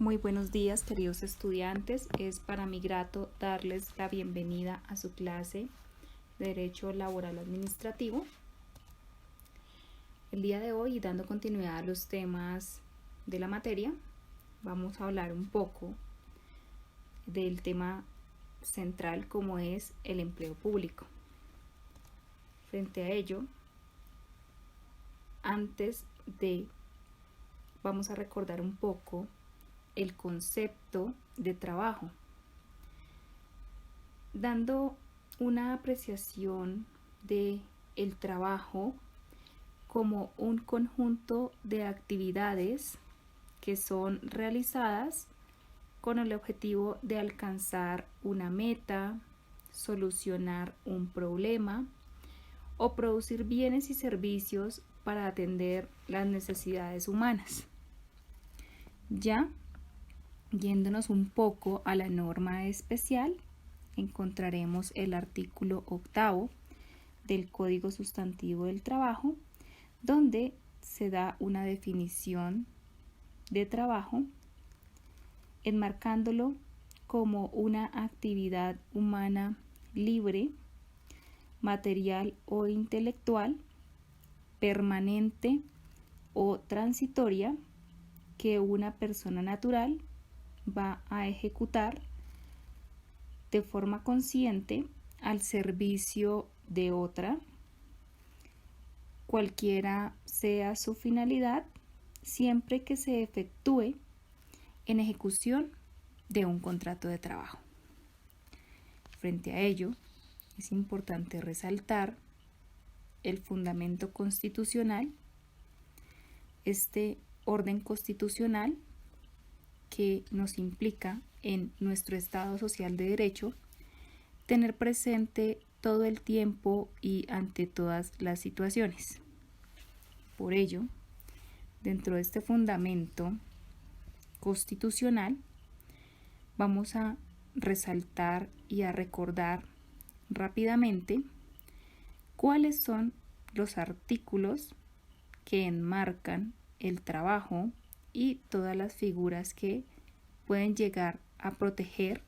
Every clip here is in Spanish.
Muy buenos días, queridos estudiantes. Es para mí grato darles la bienvenida a su clase de Derecho Laboral Administrativo. El día de hoy, dando continuidad a los temas de la materia, vamos a hablar un poco del tema central como es el empleo público. Frente a ello, vamos a recordar un poco el concepto de trabajo, dando una apreciación de el trabajo como un conjunto de actividades que son realizadas con el objetivo de alcanzar una meta, solucionar un problema o producir bienes y servicios para atender las necesidades humanas. Ya yéndonos un poco a la norma especial, encontraremos el artículo 8 del Código Sustantivo del Trabajo, donde se da una definición de trabajo, enmarcándolo como una actividad humana libre, material o intelectual, permanente o transitoria, que una persona natural va a ejecutar de forma consciente al servicio de otra, cualquiera sea su finalidad, siempre que se efectúe en ejecución de un contrato de trabajo. Frente a ello, es importante resaltar el fundamento constitucional, este orden constitucional que nos implica en nuestro Estado social de derecho tener presente todo el tiempo y ante todas las situaciones. Por ello, dentro de este fundamento constitucional, vamos a resaltar y a recordar rápidamente cuáles son los artículos que enmarcan el trabajo y todas las figuras que pueden llegar a proteger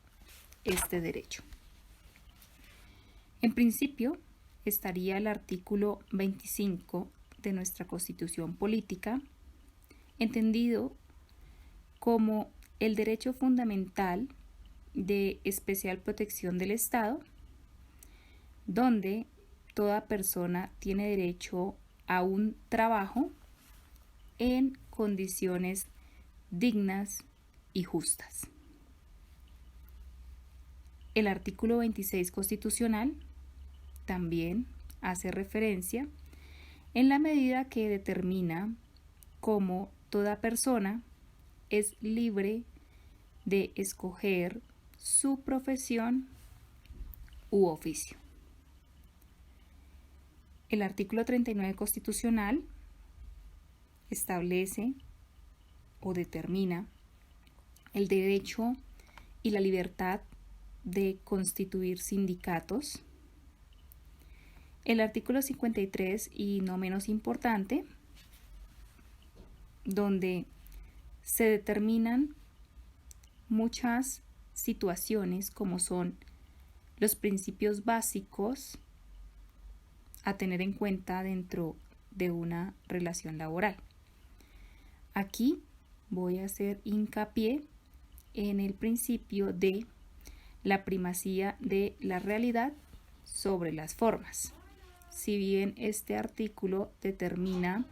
este derecho. En principio, estaría el artículo 25 de nuestra Constitución Política, entendido como el derecho fundamental de especial protección del Estado, donde toda persona tiene derecho a un trabajo en condiciones dignas y justas. El artículo 26 constitucional también hace referencia en la medida que determina cómo toda persona es libre de escoger su profesión u oficio. El artículo 39 constitucional establece o determina el derecho y la libertad de constituir sindicatos. El artículo 53, y no menos importante, donde se determinan muchas situaciones como son los principios básicos a tener en cuenta dentro de una relación laboral. Aquí voy a hacer hincapié en el principio de la primacía de la realidad sobre las formas. Si bien este artículo determina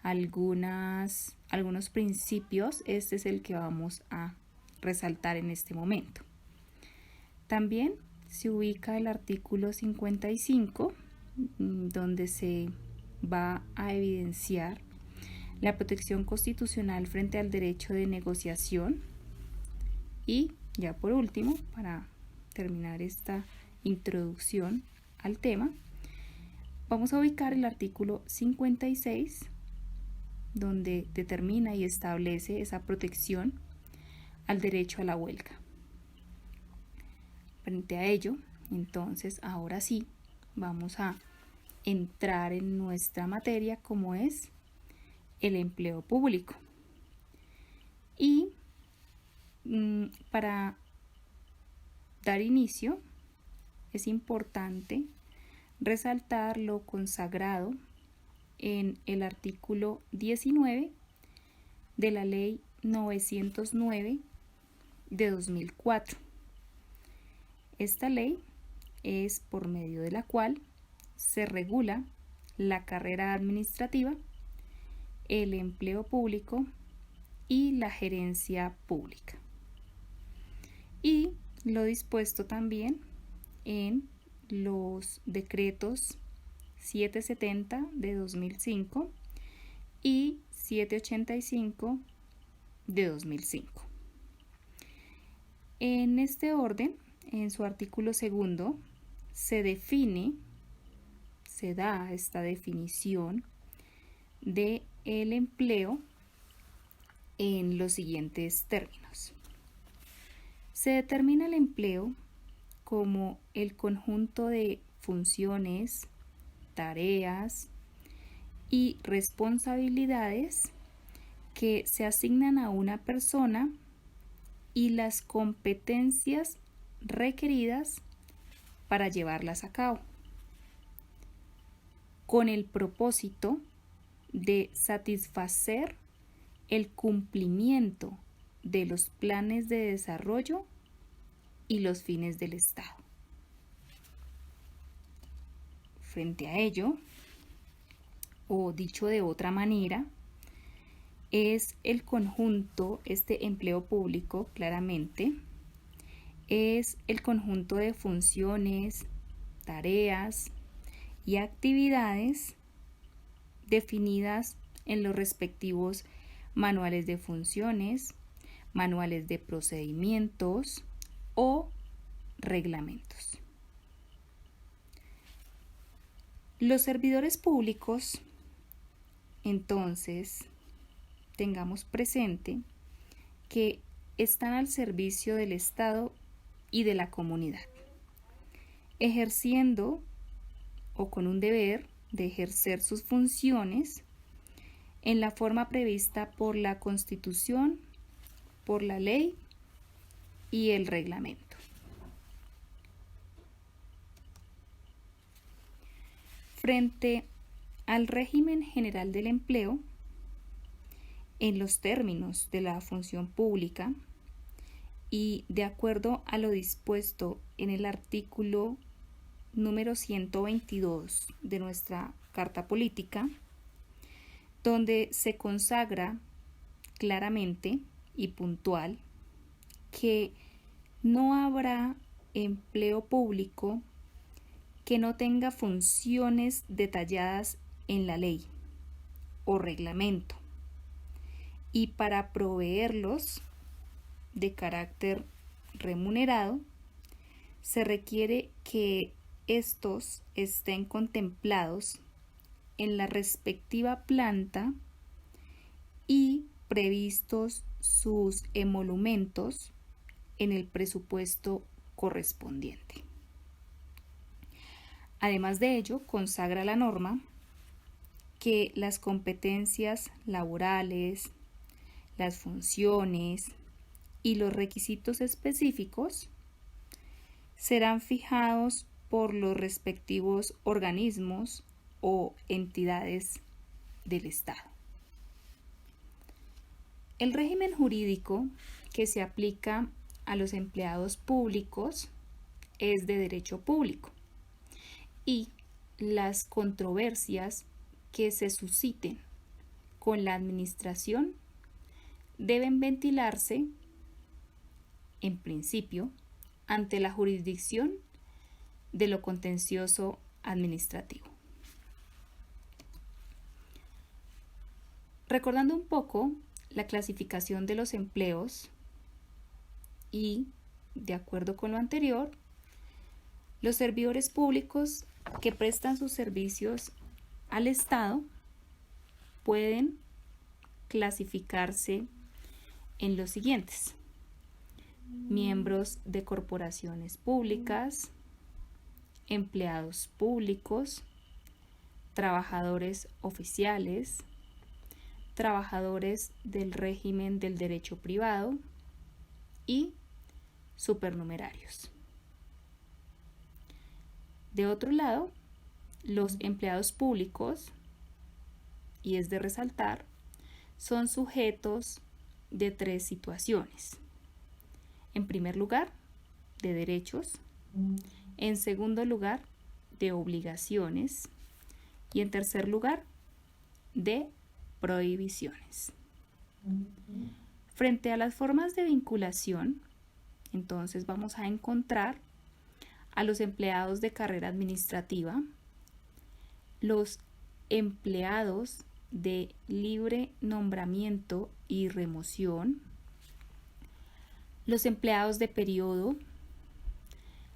algunos principios, este es el que vamos a resaltar en este momento. También se ubica el artículo 55, donde se va a evidenciar la protección constitucional frente al derecho de negociación. Y ya por último, para terminar esta introducción al tema, vamos a ubicar el artículo 56, donde determina y establece esa protección al derecho a la huelga. Frente a ello, entonces, ahora sí, vamos a entrar en nuestra materia como es el empleo público. Y Para dar inicio, es importante resaltar lo consagrado en el artículo 19 de la Ley 909 de 2004. Esta ley es por medio de la cual se regula la carrera administrativa, el empleo público y la gerencia pública. Y lo dispuesto también en los decretos 770 de 2005 y 785 de 2005. En este orden, en su artículo segundo, se da esta definición de el empleo en los siguientes términos. Se determina el empleo como el conjunto de funciones, tareas y responsabilidades que se asignan a una persona y las competencias requeridas para llevarlas a cabo, con el propósito de satisfacer el cumplimiento de los planes de desarrollo y los fines del Estado. Frente a ello, o dicho de otra manera, es el conjunto, este empleo público claramente, es el conjunto de funciones, tareas y actividades definidas en los respectivos manuales de funciones, manuales de procedimientos o reglamentos. Los servidores públicos, entonces, tengamos presente que están al servicio del Estado y de la comunidad, ejerciendo o con un deber de ejercer sus funciones en la forma prevista por la Constitución, por la ley y el reglamento. Frente al régimen general del empleo, en los términos de la función pública y de acuerdo a lo dispuesto en el artículo número 122 de nuestra Carta Política, donde se consagra claramente y puntual que no habrá empleo público que no tenga funciones detalladas en la ley o reglamento, y para proveerlos de carácter remunerado se requiere que estos estén contemplados en la respectiva planta y previstos sus emolumentos en el presupuesto correspondiente. Además de ello, consagra la norma que las competencias laborales, las funciones y los requisitos específicos serán fijados por los respectivos organismos o entidades del Estado. El régimen jurídico que se aplica a los empleados públicos es de derecho público, y las controversias que se susciten con la administración deben ventilarse, en principio, ante la jurisdicción de lo contencioso administrativo. Recordando un poco la clasificación de los empleos y, de acuerdo con lo anterior, los servidores públicos que prestan sus servicios al Estado pueden clasificarse en los siguientes: miembros de corporaciones públicas, empleados públicos, trabajadores oficiales, trabajadores del régimen del derecho privado y supernumerarios. De otro lado, los empleados públicos, y es de resaltar, son sujetos de 3 situaciones. En primer lugar, de derechos. En segundo lugar, de obligaciones. Y en tercer lugar, de prohibiciones. Frente a las formas de vinculación, entonces vamos a encontrar a los empleados de carrera administrativa, los empleados de libre nombramiento y remoción, los empleados de periodo,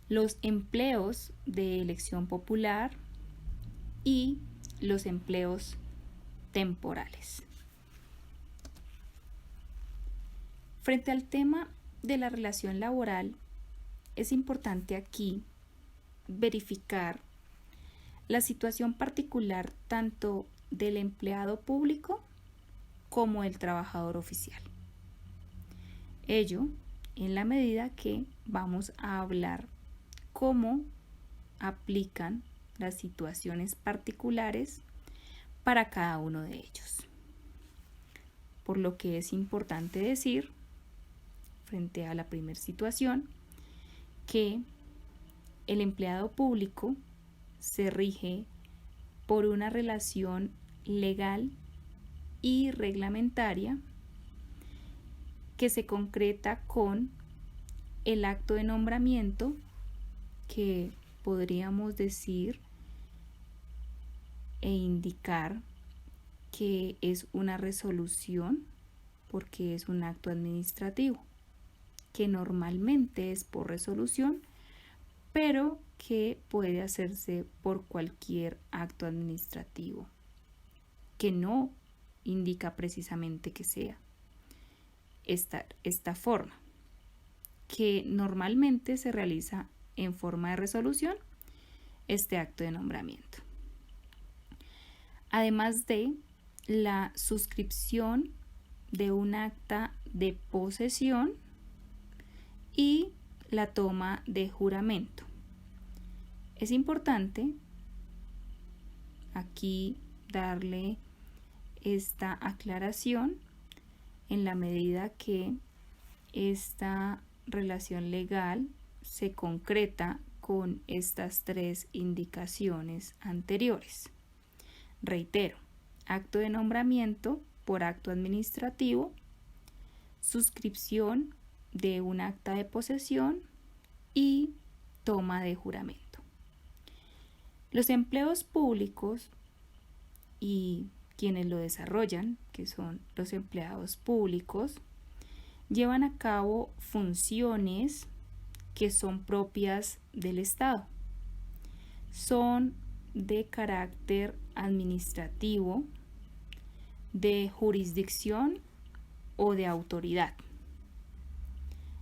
los empleos de elección popular y los empleos temporales. Frente al tema de la relación laboral, es importante aquí verificar la situación particular tanto del empleado público como del trabajador oficial. Ello en la medida que vamos a hablar cómo aplican las situaciones particulares para cada uno de ellos. Por lo que es importante decir, frente a la primera situación, que el empleado público se rige por una relación legal y reglamentaria que se concreta con el acto de nombramiento, que podríamos decir e indicar que es una resolución porque es un acto administrativo, que normalmente es por resolución, pero que puede hacerse por cualquier acto administrativo, que no indica precisamente que sea esta forma, que normalmente se realiza en forma de resolución este acto de nombramiento. Además de la suscripción de un acta de posesión y la toma de juramento. Es importante aquí darle esta aclaración en la medida que esta relación legal se concreta con estas 3 indicaciones anteriores. Reitero, acto de nombramiento por acto administrativo, suscripción de un acta de posesión y toma de juramento. Los empleos públicos y quienes lo desarrollan, que son los empleados públicos, llevan a cabo funciones que son propias del Estado. Son de carácter administrativo, de jurisdicción o de autoridad,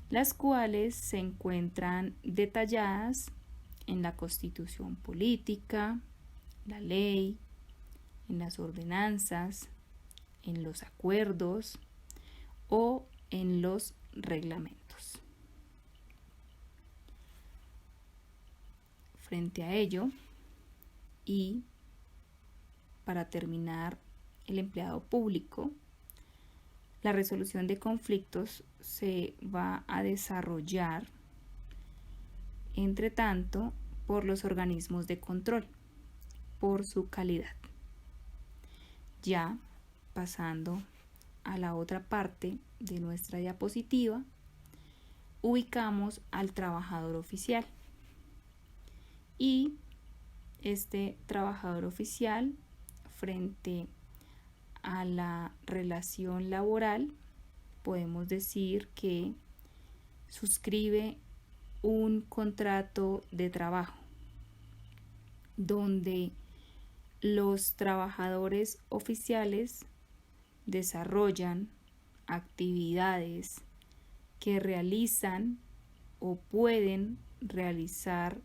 las cuales se encuentran detalladas en la Constitución Política, la ley, en las ordenanzas, en los acuerdos o en los reglamentos. Frente a ello, y para terminar, el empleado público, la resolución de conflictos se va a desarrollar, entre tanto, por los organismos de control, por su calidad. Ya pasando a la otra parte de nuestra diapositiva, ubicamos al trabajador oficial. Y este trabajador oficial, frente a la relación laboral, podemos decir que suscribe un contrato de trabajo donde los trabajadores oficiales desarrollan actividades que realizan o pueden realizar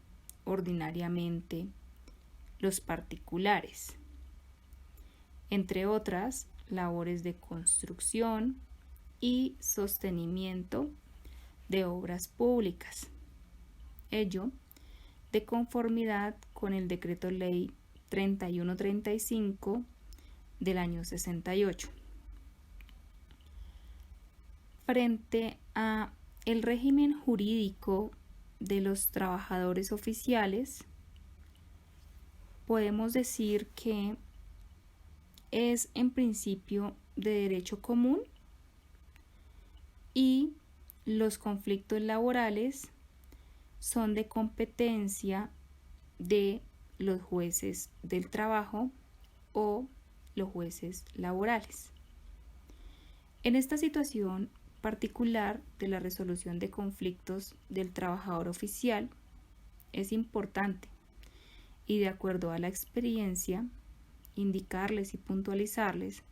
ordinariamente los particulares, entre otras labores de construcción y sostenimiento de Obras Públicas. Ello de conformidad con el Decreto Ley 3135 del año 68. Frente a el régimen jurídico de los trabajadores oficiales, podemos decir que es en principio de derecho común y los conflictos laborales son de competencia de los jueces del trabajo o los jueces laborales. En esta situación particular de la resolución de conflictos del trabajador oficial, es importante y de acuerdo a la experiencia, indicarles y puntualizarles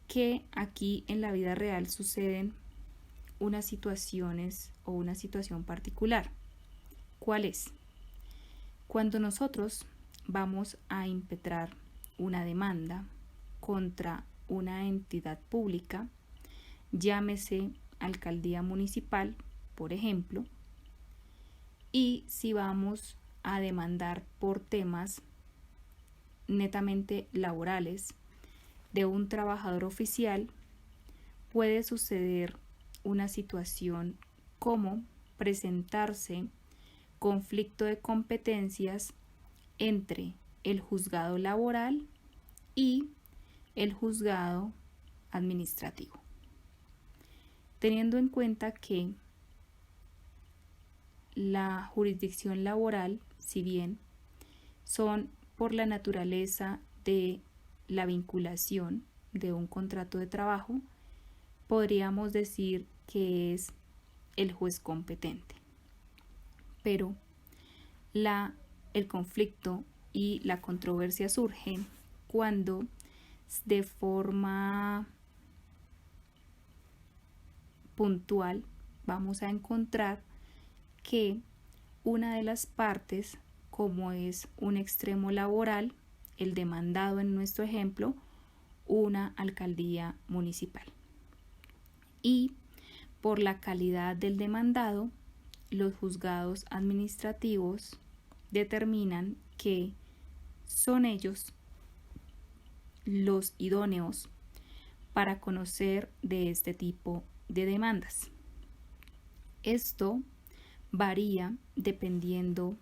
que aquí en la vida real suceden unas situaciones o una situación particular. ¿Cuál es? Cuando nosotros vamos a impetrar una demanda contra una entidad pública, llámese alcaldía municipal, por ejemplo, y si vamos a demandar por temas netamente laborales de un trabajador oficial, puede suceder una situación como presentarse conflicto de competencias entre el juzgado laboral y el juzgado administrativo. Teniendo en cuenta que la jurisdicción laboral, si bien son por la naturaleza de la vinculación de un contrato de trabajo, podríamos decir que es el juez competente. Pero el conflicto y la controversia surgen cuando de forma puntual vamos a encontrar que una de las partes, como es un extremo laboral, el demandado en nuestro ejemplo, una alcaldía municipal. Y por la calidad del demandado, los juzgados administrativos determinan que son ellos los idóneos para conocer de este tipo de demandas. Esto varía dependiendo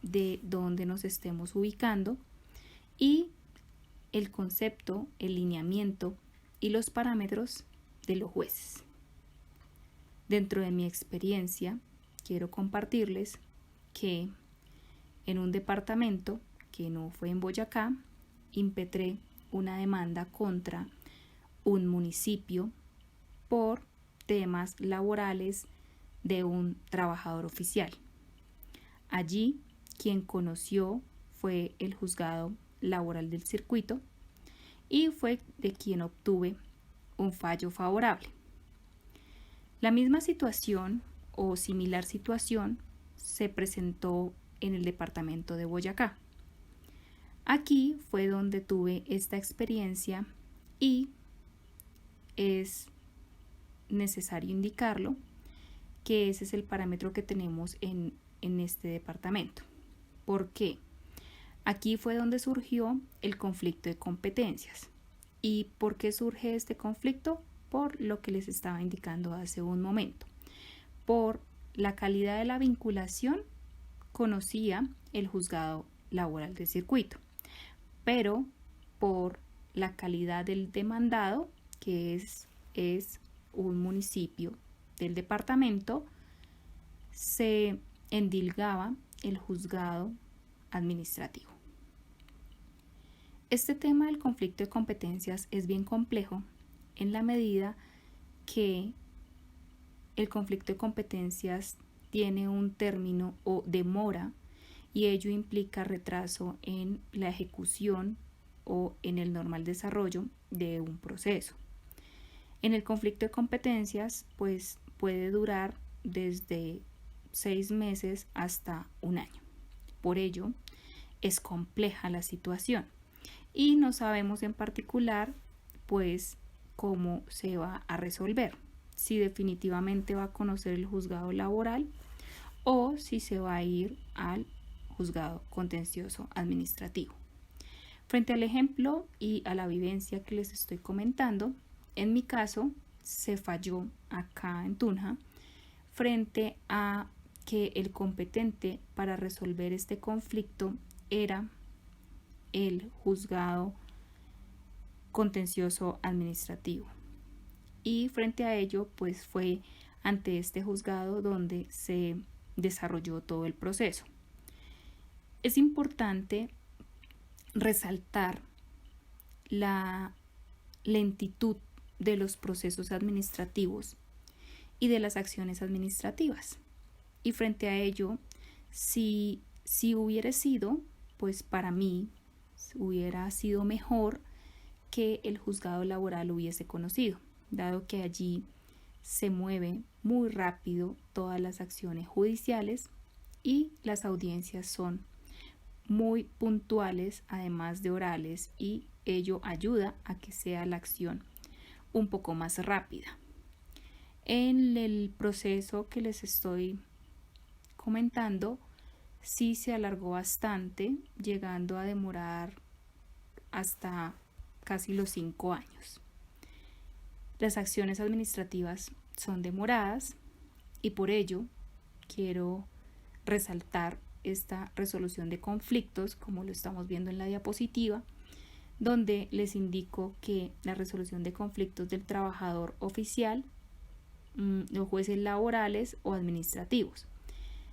de dónde nos estemos ubicando y el concepto, el lineamiento y los parámetros de los jueces. Dentro de mi experiencia, quiero compartirles que en un departamento que no fue en Boyacá, impetré una demanda contra un municipio por temas laborales de un trabajador oficial. Allí, quien conoció fue el juzgado laboral del circuito y fue de quien obtuve un fallo favorable. La misma situación o similar situación se presentó en el departamento de Boyacá. Aquí fue donde tuve esta experiencia y es necesario indicarlo que ese es el parámetro que tenemos en este departamento. ¿Por qué? Aquí fue donde surgió el conflicto de competencias. ¿Y por qué surge este conflicto? Por lo que les estaba indicando hace un momento. Por la calidad de la vinculación, conocía el juzgado laboral del circuito, pero por la calidad del demandado, que es un municipio del departamento, se endilgaba el juzgado administrativo. Este tema del conflicto de competencias es bien complejo en la medida que el conflicto de competencias tiene un término o demora y ello implica retraso en la ejecución o en el normal desarrollo de un proceso. En el conflicto de competencias, pues puede durar desde 6 meses hasta un año. Por ello, es compleja la situación y no sabemos en particular, pues, cómo se va a resolver. si definitivamente va a conocer el juzgado laboral o si se va a ir al juzgado contencioso administrativo. Frente al ejemplo y a la vivencia que les estoy comentando, en mi caso se falló acá en Tunja frente a que el competente para resolver este conflicto era el juzgado contencioso administrativo. Y frente a ello, pues fue ante este juzgado donde se desarrolló todo el proceso. Es importante resaltar la lentitud de los procesos administrativos y de las acciones administrativas. Y frente a ello, si hubiera sido, pues para mí hubiera sido mejor que el juzgado laboral hubiese conocido, dado que allí se mueve muy rápido todas las acciones judiciales y las audiencias son muy puntuales, además de orales, y ello ayuda a que sea la acción un poco más rápida. En el proceso que les estoy comentando, sí se alargó bastante, llegando a demorar hasta casi los 5 años. Las acciones administrativas son demoradas y por ello quiero resaltar esta resolución de conflictos, como lo estamos viendo en la diapositiva, donde les indico que la resolución de conflictos del trabajador oficial, los jueces laborales o administrativos.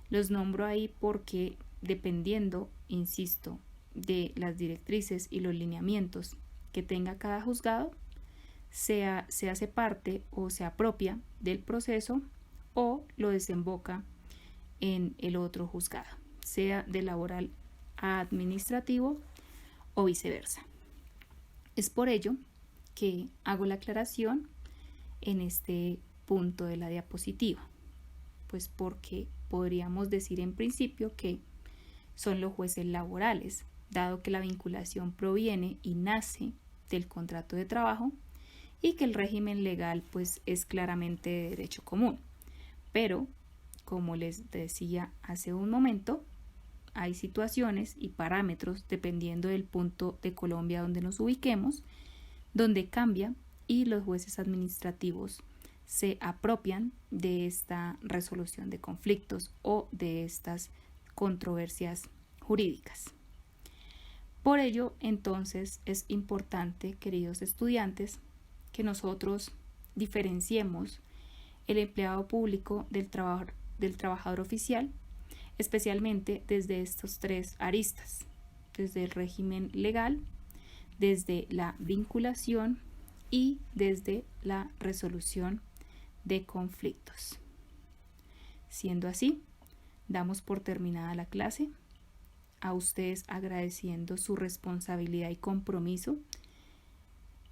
Los nombro ahí porque dependiendo, insisto, de las directrices y los lineamientos que tenga cada juzgado, se hace parte o se apropia del proceso o lo desemboca en el otro juzgado, sea de laboral a administrativo o viceversa. Es por ello que hago la aclaración en este punto de la diapositiva, pues porque podríamos decir en principio que son los jueces laborales, dado que la vinculación proviene y nace del contrato de trabajo y que el régimen legal pues es claramente de derecho común. Pero, como les decía hace un momento, hay situaciones y parámetros dependiendo del punto de Colombia donde nos ubiquemos, donde cambia y los jueces administrativos se apropian de esta resolución de conflictos o de estas controversias jurídicas. Por ello, entonces, es importante, queridos estudiantes, que nosotros diferenciemos el empleado público del trabajador oficial, especialmente desde estos 3 aristas, desde el régimen legal, desde la vinculación y desde la resolución de conflictos. Siendo así, damos por terminada la clase, a ustedes agradeciendo su responsabilidad y compromiso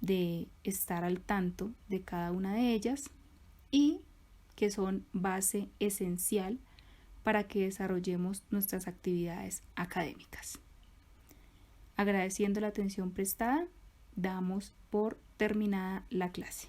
de estar al tanto de cada una de ellas y que son base esencial para que desarrollemos nuestras actividades académicas. Agradeciendo la atención prestada, damos por terminada la clase.